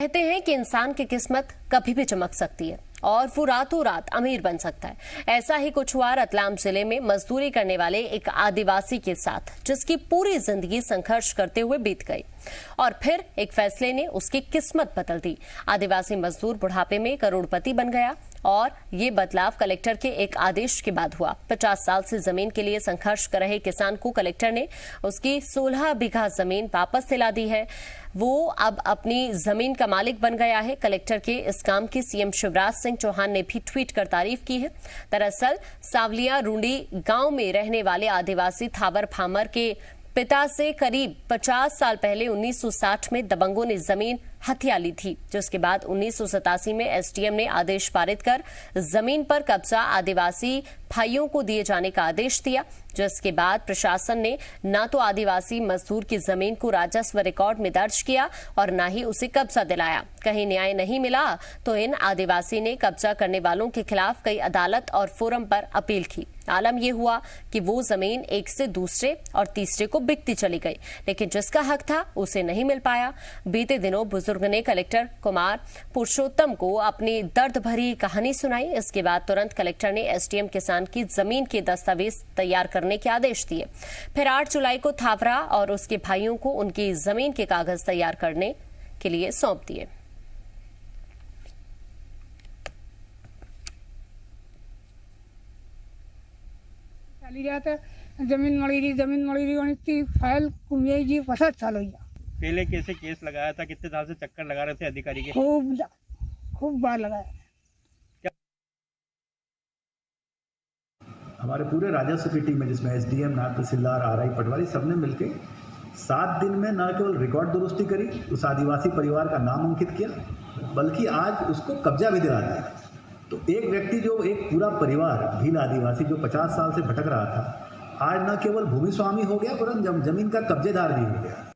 कहते हैं कि इंसान की किस्मत कभी भी चमक सकती है और वो रातों रात अमीर बन सकता है। ऐसा ही कुछ हुआ रतलाम जिले में मजदूरी करने वाले एक आदिवासी के साथ, जिसकी पूरी जिंदगी संघर्ष करते हुए बीत गई और फिर एक फैसले ने उसकी किस्मत बदल दी। आदिवासी मजदूर बुढ़ापे में करोड़पति बन गया और ये बदलाव कलेक्टर के एक आदेश के बाद हुआ। 50 साल से जमीन के लिए संघर्ष कर रहे किसान को कलेक्टर ने उसकी 16 बीघा जमीन वापस दिला दी है। वो अब अपनी जमीन का मालिक बन गया है। कलेक्टर के इस काम की सीएम शिवराज सिंह चौहान ने भी ट्वीट कर तारीफ की है। दरअसल सावलिया रूंडी गांव में रहने वाले आदिवासी थावर फामर के पिता से करीब 50 साल पहले 1960 में दबंगों ने जमीन हथिया ली थी, जिसके बाद 1987 में एसडीएम ने आदेश पारित कर जमीन पर कब्जा आदिवासी भाइयों को दिए जाने का आदेश दिया, जिसके बाद प्रशासन ने न तो आदिवासी मजदूर की जमीन को राजस्व रिकॉर्ड में दर्ज किया और न ही उसे कब्जा दिलाया। कहीं न्याय नहीं मिला तो इन आदिवासी ने कब्जा करने वालों के खिलाफ कई अदालत और फोरम पर अपील की। आलम यह हुआ कि वो जमीन एक से दूसरे और तीसरे को बिकती चली गई, लेकिन जिसका हक था उसे नहीं मिल पाया। बीते दिनों बुजुर्ग ने कलेक्टर कुमार पुरुषोत्तम को अपनी दर्द भरी कहानी सुनाई। इसके बाद तुरंत कलेक्टर ने एसडीएम किसान की जमीन के दस्तावेज तैयार करने के आदेश दिए। फिर 8 जुलाई को थावरा और उसके भाइयों को उनकी जमीन के कागज तैयार करने के लिए सौंप दिए। जमीन मड़ी रही फाइल जी 50 साल हो गया। पहले कैसे केस लगाया था? कितने साल से चक्कर लगा रहे थे अधिकारी के? खूब बार लगाया। हमारे पूरे राजस्व की टीम है, जिसमें एसडीएम, नायब तहसीलदार, आरआई, पटवारी, सबने मिलकर 7 दिन में न केवल रिकॉर्ड दुरुस्ती करी, उस आदिवासी परिवार का नाम अंकित किया, बल्कि आज उसको कब्जा भी दिला दिया। तो एक व्यक्ति, जो एक पूरा परिवार भील आदिवासी जो 50 साल से भटक रहा था, आज न केवल भूमि स्वामी हो गया, वरन जमीन का कब्जेदार भी हो गया।